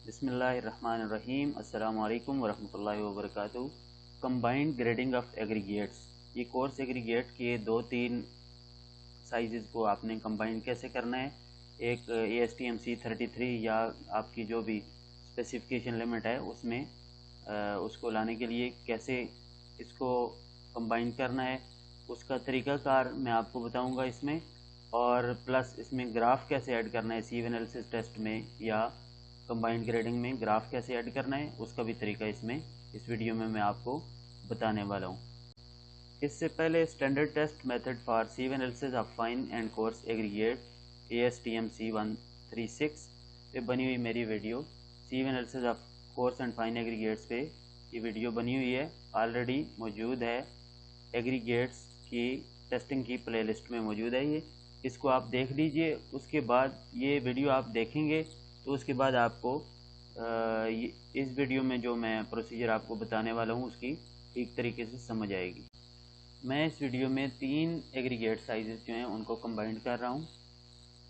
बिस्मिल्लाहिर्रहमानिर्रहीम। अस्सलामु अलैकुम वरहमतुल्लाहि वबरकातुहू। कंबाइंड ग्रेडिंग ऑफ एग्रीगेट्स, ये कोर्स एग्रीगेट के 2-3 साइज़ को आपने कंबाइन कैसे करना है। एक ASTM C33 या आपकी जो भी स्पेसिफिकेशन लिमिट है उसमें उसको लाने के लिए कैसे इसको कंबाइन करना है, उसका तरीक़ाकार मैं आपको बताऊंगा इसमें। और प्लस इसमें ग्राफ कैसे ऐड करना है, सीव एनालिसिस टेस्ट में या कंबाइंड ग्रेडिंग में ग्राफ कैसे ऐड करना है उसका भी तरीका इसमें इस वीडियो में मैं आपको बताने वाला हूँ। इससे पहले standard test method for sieve analysis of fine and coarse aggregate ASTM C136 पे बनी हुई मेरी video sieve analysis of coarse and fine aggregates पे ये वीडियो बनी हुई है, ऑलरेडी मौजूद है। एग्रीगेट्स की टेस्टिंग की प्लेलिस्ट में मौजूद है ये, इसको आप देख लीजिए। उसके बाद ये वीडियो आप देखेंगे तो उसके बाद आपको इस वीडियो में जो मैं प्रोसीजर आपको बताने वाला हूँ उसकी ठीक तरीके से समझ आएगी। मैं इस वीडियो में 3 एग्रीगेट साइजेस जो हैं उनको कंबाइन कर रहा हूँ,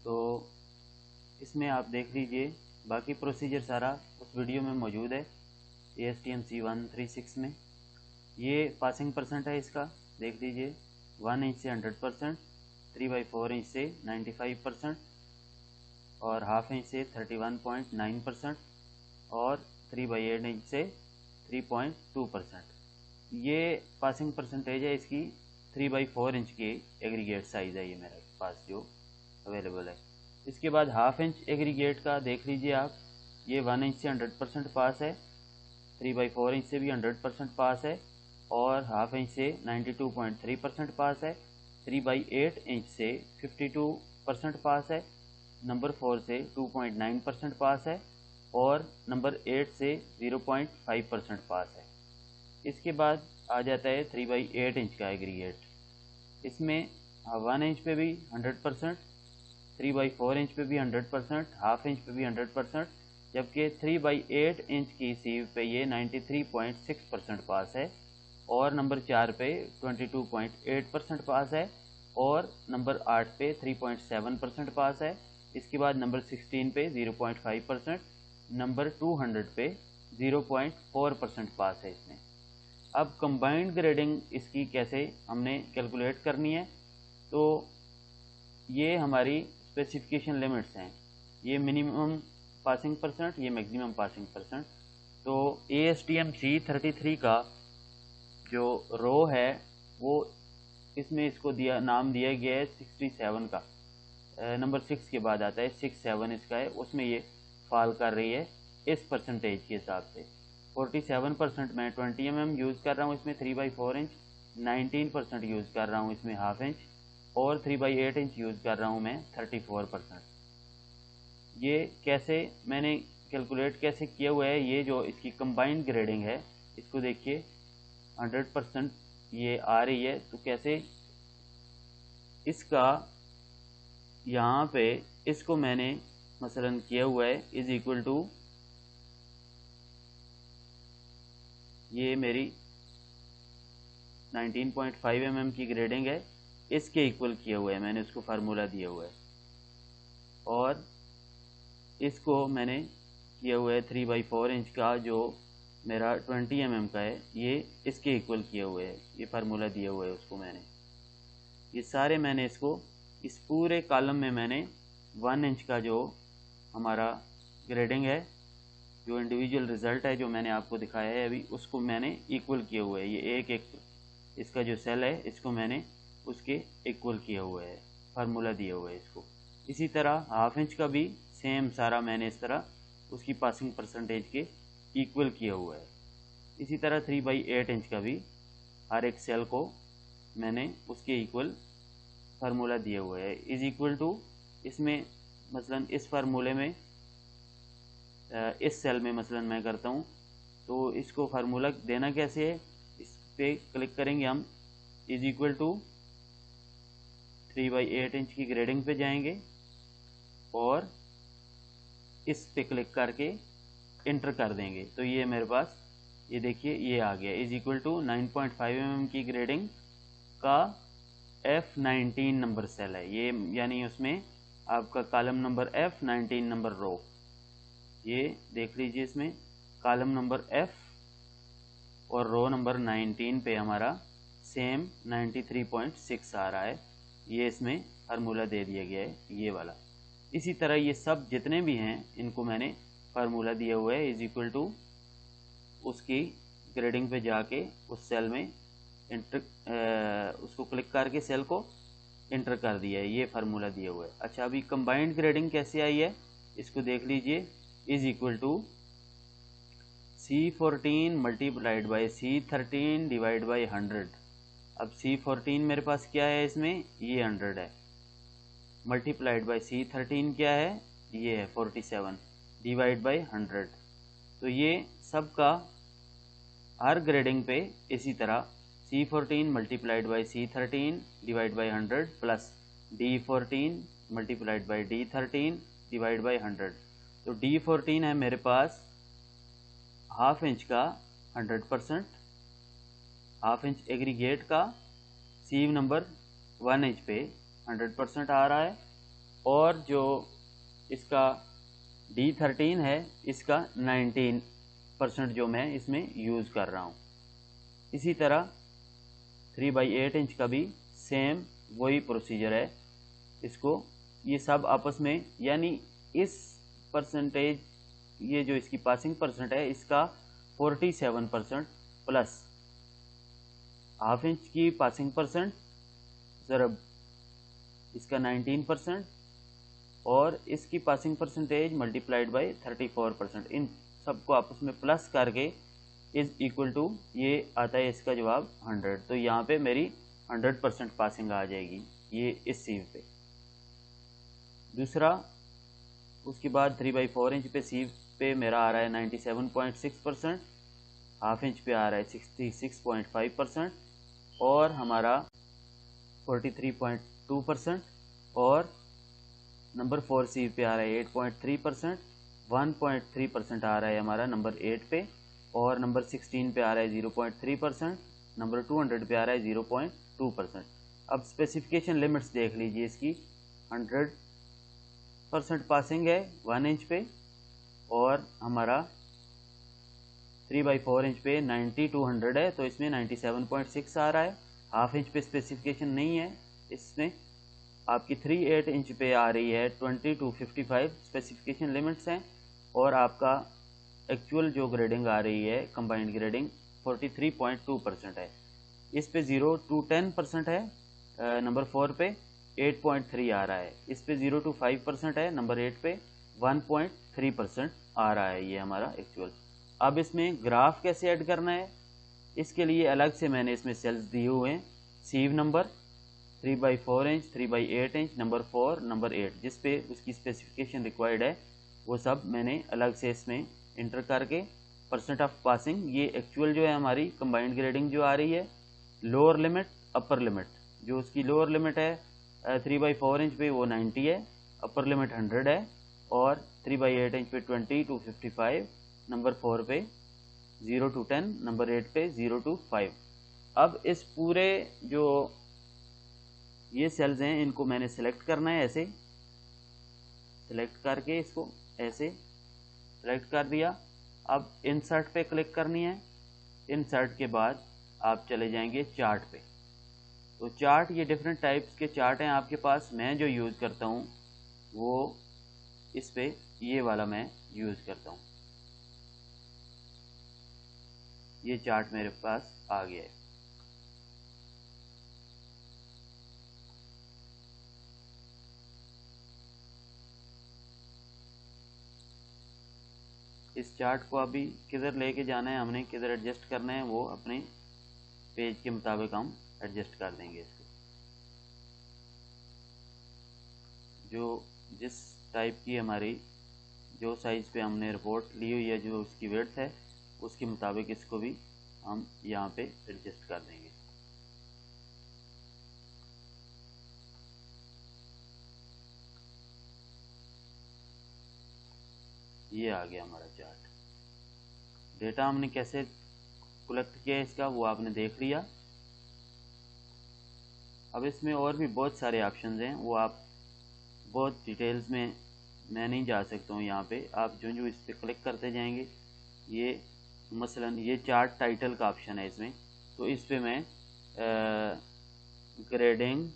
तो इसमें आप देख लीजिए। बाकी प्रोसीजर सारा उस वीडियो में मौजूद है ASTM C136 में। ये पासिंग परसेंट है इसका, देख लीजिए। 1 इंच से 100%, 3/4 इंच से 95% और हाफ इंच से 31.9% और 3/8 इंच से 3.2%। ये पासिंग परसेंटेज है इसकी 3/4 इंच की एग्रीगेट साइज़ है ये मेरे पास जो अवेलेबल है। इसके बाद हाफ इंच एग्रीगेट का देख लीजिए आप, ये 1 इंच से 100% पास है, 3/4 इंच से भी 100% पास है और हाफ इंच से 92.3% पास है, 3/8 इंच से 52% पास है, नंबर 4 से 2.9% पास है और नंबर 8 से 0.5% पास है। इसके बाद आ जाता है 3/8 इंच का एग्रीगेट। इसमें 1 इंच पे भी 100%, 3/4 इंच पे भी 100%, हाफ इंच पे भी 100%, जबकि 3/8 इंच की सीव पे ये 93.6% पास है और नंबर 4 पे 22.8% पास है और नंबर 8 पे 3.7% पास है। इसके बाद नंबर 16 पे 0.5%, नंबर 200 पे 0.4% पास है इसमें। अब कंबाइंड ग्रेडिंग इसकी कैसे हमने कैलकुलेट करनी है, तो ये हमारी स्पेसिफिकेशन लिमिट्स हैं। ये मिनिमम पासिंग परसेंट, ये मैक्सिमम पासिंग परसेंट। तो ASTM C33 का जो रो है वो इसमें इसको नाम दिया गया है 67 का, नंबर 6 के बाद आता है 67 इसका है, उसमें ये फॉल कर रही है इस परसेंटेज के हिसाब से। 47% मैं 20 mm यूज़ कर रहा हूँ इसमें 3/4 इंच, 19% यूज़ कर रहा हूँ इसमें हाफ इंच और 3/8 इंच यूज़ कर रहा हूँ मैं 34%। ये कैसे मैंने कैलकुलेट कैसे किया हुआ है, ये जो इसकी कंबाइंड ग्रेडिंग है इसको देखिए 100% ये आ रही है। तो कैसे इसका यहाँ पे इसको मैंने मसलन किया हुआ है इज इक्वल टू, ये मेरी 19.5 mm की ग्रेडिंग है, इसके इक्वल किया हुआ है मैंने, उसको फार्मूला दिया हुआ है और इसको मैंने किया हुआ है 3/4 इंच का जो मेरा 20 mm का है, ये इसके इक्वल किया हुआ है, ये फार्मूला दिया हुआ है उसको मैंने। ये सारे मैंने इसको इस पूरे कॉलम में मैंने 1 इंच का जो हमारा ग्रेडिंग है, जो इंडिविजुअल रिज़ल्ट है जो मैंने आपको दिखाया है अभी, उसको मैंने इक्वल किया हुआ है। ये एक इसका जो सेल है इसको मैंने उसके इक्वल किया हुआ है, फार्मूला दिया हुआ है इसको। इसी तरह हाफ इंच का भी सेम सारा मैंने इस तरह उसकी पासिंग परसेंटेज के इक्वल किया हुआ है। इसी तरह 3/8 इंच का भी हर एक सेल को मैंने उसके इक्वल फार्मूला दिया हुआ है इज इक्वल टू। इसमें मसलन इस फार्मूले में इस सेल में मसलन मैं करता हूँ, तो इसको फार्मूला देना कैसे है, इस पे क्लिक करेंगे हम, इज इक्वल टू 3/8 इंच की ग्रेडिंग पे जाएंगे और इस पे क्लिक करके इंटर कर देंगे, तो ये मेरे पास ये देखिए ये आ गया इज इक्वल टू 9.5 mm की ग्रेडिंग का F19 नंबर सेल है ये, यानी उसमें आपका कॉलम नंबर F19 नंबर रो। ये देख लीजिए, इसमें कॉलम नंबर F और रो नंबर 19 पे हमारा सेम 93.6 आ रहा है। ये इसमें फार्मूला दे दिया गया है, ये वाला। इसी तरह ये सब जितने भी हैं इनको मैंने फार्मूला दिया हुआ है, इज इक्वल टू उसकी ग्रेडिंग पे जाके उस सेल में उसको क्लिक करके सेल को इंटर कर दिया है, ये फार्मूला दिया हुआ है। अच्छा, अभी कंबाइंड ग्रेडिंग कैसे आई है इसको देख लीजिए, is equal to C14 multiplied by C13 divide by 100। अब C14 मेरे पास क्या है, इसमें ये 100 है, मल्टीप्लाइड बाई C13 क्या है, ये है 47 डिवाइड बाई 100। तो ये सब का हर ग्रेडिंग पे इसी तरह C14 multiplied by C13 divide by 100 plus D14 multiplied by D13 divide by 100। तो D14 है मेरे पास हाफ इंच का 100%, हाफ इंच एग्रीगेट का सीव नंबर 1 इंच पे 100% आ रहा है, और जो इसका D13 है इसका 19% जो मैं इसमें यूज़ कर रहा हूँ। इसी तरह 3/8 इंच का भी सेम वही प्रोसीजर है। इसको ये सब आपस में, यानी इस परसेंटेज, ये जो इसकी पासिंग परसेंट है इसका 47% प्लस हाफ इंच की पासिंग परसेंट ज़रब इसका 19% और इसकी पासिंग परसेंटेज मल्टीप्लाइड बाई 34%, इन सबको आपस में प्लस करके इज इक्वल टू ये आता है इसका जवाब 100। तो यहाँ पे मेरी 100% पासिंग आ जाएगी ये इस सीव पे। दूसरा, उसके बाद 3/4 इंच पे सीव पे मेरा आ रहा है 97.6%, हाफ इंच पे आ रहा है 66.5% और हमारा 43.2%, और नंबर 4 सीव पे आ रहा है 8.3%, 1.3% आ रहा है हमारा नंबर 8 पे, और नंबर 16 पे आ रहा है 0.3%, नंबर 200 पे आ रहा है 0.2%। अब स्पेसिफिकेशन लिमिट्स देख लीजिए, इसकी 100% पासिंग है 1 इंच पे, और हमारा 3/4 इंच पे 90-200 है, तो इसमें 97.6 आ रहा है। हाफ इंच पे स्पेसिफिकेशन नहीं है, इसमें आपकी 3/8 इंच पे आ रही है 20-55 स्पेसिफिकेशन लिमिट्स हैं, और आपका एक्चुअल जो ग्रेडिंग आ रही है कंबाइंड ग्रेडिंग 43.2% है। इस पे 0 to 10% है, नंबर 4 पे 8.3 आ रहा है। इस पे 0 to 5% है, नंबर 8 पे 1.3% आ रहा है ये हमारा एक्चुअल। अब इसमें ग्राफ कैसे ऐड करना है, इसके लिए अलग से मैंने इसमें सेल्स दिए हुए हैं। Sieve number 3/4 inch, 3/8 inch, number 4, number 8, जिस पे उसकी स्पेसिफिकेशन रिक्वायर्ड है वो सब मैंने अलग से इसमें इंटर करके परसेंट ऑफ पासिंग, ये एक्चुअल जो है हमारी कंबाइंड ग्रेडिंग जो आ रही है, लोअर लिमिट अपर लिमिट, जो उसकी लोअर लिमिट है 3/4 इंच पे वो 90 है, अपर लिमिट 100 है, और 3/8 इंच पे 20 to 55, नंबर 4 पे 0 to 10, नंबर 8 पे 0 to 5। अब इस पूरे जो ये सेल्स हैं इनको मैंने सेलेक्ट करना है, ऐसे सेलेक्ट करके इसको ऐसे सेलेक्ट कर दिया। अब इंसर्ट पे क्लिक करनी है, इंसर्ट के बाद आप चले जाएंगे चार्ट पे। तो चार्ट, ये डिफरेंट टाइप्स के चार्ट हैं आपके पास, मैं जो यूज़ करता हूँ वो इस पे ये वाला मैं यूज़ करता हूँ। ये चार्ट मेरे पास आ गया है। इस चार्ट को अभी किधर लेके जाना है, हमने किधर एडजस्ट करना है, वो अपने पेज के मुताबिक हम एडजस्ट कर देंगे इसको। जो जिस टाइप की हमारी जो साइज़ पे हमने रिपोर्ट ली हुई है, जो उसकी विड्थ है, उसके मुताबिक इसको भी हम यहाँ पे एडजस्ट कर देंगे। ये आ गया हमारा चार्ट। डेटा हमने कैसे कलेक्ट किया इसका वो आपने देख लिया। अब इसमें और भी बहुत सारे ऑप्शंस हैं, वो आप बहुत डिटेल्स में मैं नहीं जा सकता हूँ यहाँ पे। आप जो इस पर क्लिक करते जाएंगे, ये मसलन ये चार्ट टाइटल का ऑप्शन है इसमें, तो इस पे मैं ग्रेडिंग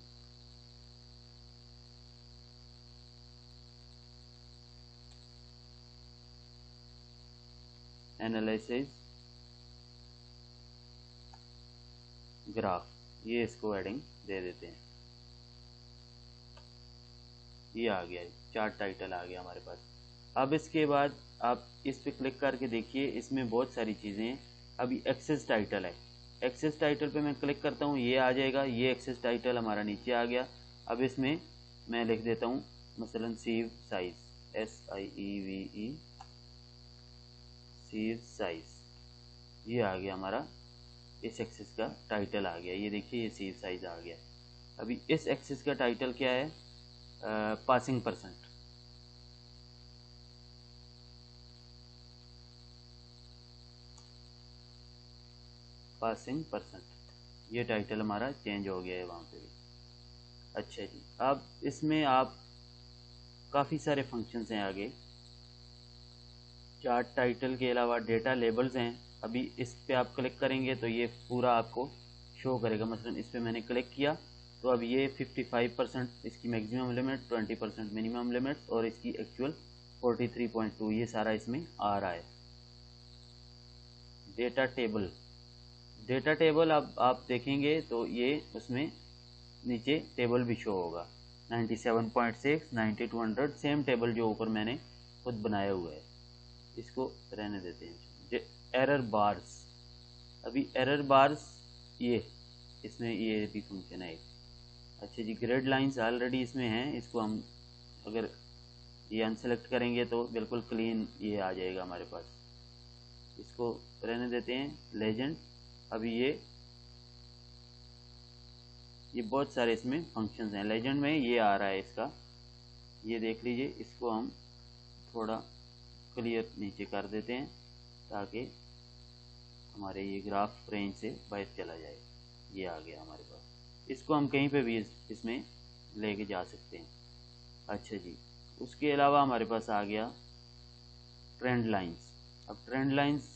एनालिसिस ग्राफ, ये इसको हेडिंग दे देते हैं। ये आ गया, चार्ट टाइटल आ गया हमारे पास। अब इसके बाद आप इस पे क्लिक करके देखिए, इसमें बहुत सारी चीज़ें हैं। अभी एक्सेस टाइटल है, एक्सेस टाइटल पे मैं क्लिक करता हूँ, ये आ जाएगा। ये एक्सेस टाइटल हमारा नीचे आ गया। अब इसमें मैं लिख देता हूँ मसलन सीव साइज, SIEVE सीव साइज। ये आ गया हमारा, इस एक्सेस का टाइटल आ गया। ये देखिए, ये सीव साइज आ गया। अभी इस एक्सेस का टाइटल क्या है? Passing percent. पासिंग परसेंट, ये टाइटल हमारा चेंज हो गया है वहाँ पे भी। अच्छा जी, अब इसमें आप काफ़ी सारे फंक्शंस हैं आगे। चार्ट टाइटल के अलावा डेटा लेबल्स हैं। अभी इस पे आप क्लिक करेंगे तो ये पूरा आपको शो करेगा। मसलन इस पे मैंने क्लिक किया तो अब ये 55% इसकी मैक्सिमम लिमिट, 20% मिनिमम लिमिट और इसकी एक्चुअल 43.2, ये सारा इसमें आ रहा है। डेटा टेबल, डेटा टेबल अब आप देखेंगे तो ये उसमें नीचे टेबल भी शो होगा, 97.6, 9200, सेम टेबल जो ऊपर मैंने खुद बनाया हुआ है। इसको रहने देते हैं। एरर बार्स, अभी एरर बार्स ये इसमें ये भी फंक्शन है। अच्छा जी, ग्रेड लाइंस ऑलरेडी इसमें हैं। इसको हम अगर ये अनसेलेक्ट करेंगे तो बिल्कुल क्लीन ये आ जाएगा हमारे पास। इसको रहने देते हैं। लेजेंड, अभी ये बहुत सारे इसमें फंक्शंस हैं। लेजेंड में ये आ रहा है इसका, ये देख लीजिए। इसको हम थोड़ा क्लियर नीचे कर देते हैं ताकि हमारे ये ग्राफ रेंज से बाहर चला जाए। ये आ गया हमारे पास। इसको हम कहीं पे भी इसमें लेके जा सकते हैं। अच्छा जी, उसके अलावा हमारे पास आ गया ट्रेंड लाइंस। अब ट्रेंड लाइंस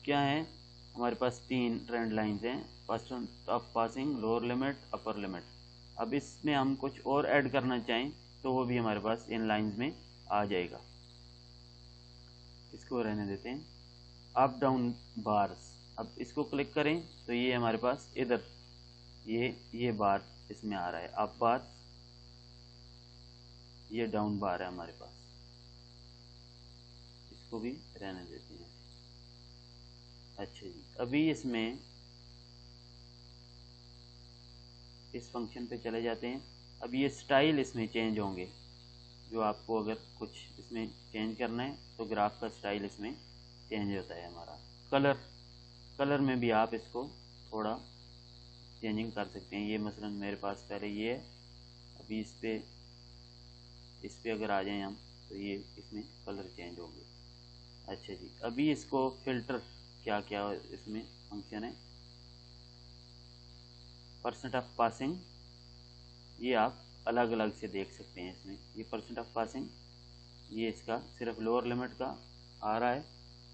क्या है? हमारे पास 3 ट्रेंड लाइंस हैं, percent of passing, lower limit, upper limit. अब इसमें हम कुछ और ऐड करना चाहें तो वो भी हमारे पास इन लाइंस में आ जाएगा। इसको रहने देते हैं। अप डाउन बार्स, अब इसको क्लिक करें तो ये हमारे पास इधर ये बार इसमें आ रहा है। अप बार, ये डाउन बार है हमारे पास। इसको भी रहने देते हैं। अच्छा जी, अभी इसमें इस फंक्शन पे चले जाते हैं। अब ये स्टाइल इसमें चेंज होंगे। जो आपको अगर कुछ इसमें चेंज करना है तो ग्राफ का स्टाइल इसमें चेंज होता है हमारा। कलर में भी आप इसको थोड़ा चेंजिंग कर सकते हैं। ये मसलन मेरे पास पहले ये है, अभी इस पे अगर आ जाएं हम तो ये इसमें कलर चेंज होंगे। अच्छा जी, अभी इसको फिल्टर क्या क्या इसमें फंक्शन है। परसेंट ऑफ पासिंग, ये आप अलग अलग से देख सकते हैं इसमें। ये परसेंट ऑफ पासिंग, ये इसका सिर्फ लोअर लिमिट का आ रहा है,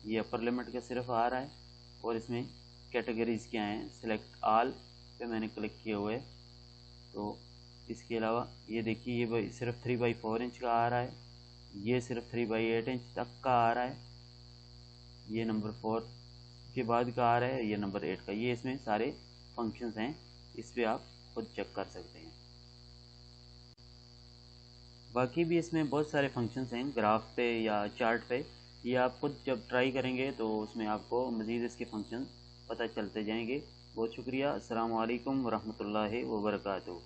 ये अपर लिमिट का सिर्फ आ रहा है। और इसमें कैटेगरीज क्या हैं, सिलेक्ट ऑल पे मैंने क्लिक किया हुआ है। तो इसके अलावा ये देखिए, ये सिर्फ 3/4 इंच का आ रहा है, ये सिर्फ 3/8 इंच तक का आ रहा है, ये नंबर 4 के बाद का आ रहा है, ये नंबर 8 का। ये इसमें सारे फंक्शंस हैं, इस पर आप खुद चेक कर सकते हैं। बाकी भी इसमें बहुत सारे फंक्शंस हैं ग्राफ पे या चार्ट पे। ये आप खुद जब ट्राई करेंगे तो उसमें आपको मज़ीद इसके फंक्शन पता चलते जाएंगे। बहुत शुक्रिया। अस्सलाम वालेकुम वरहमतुल्लाहि वबरकातुहू।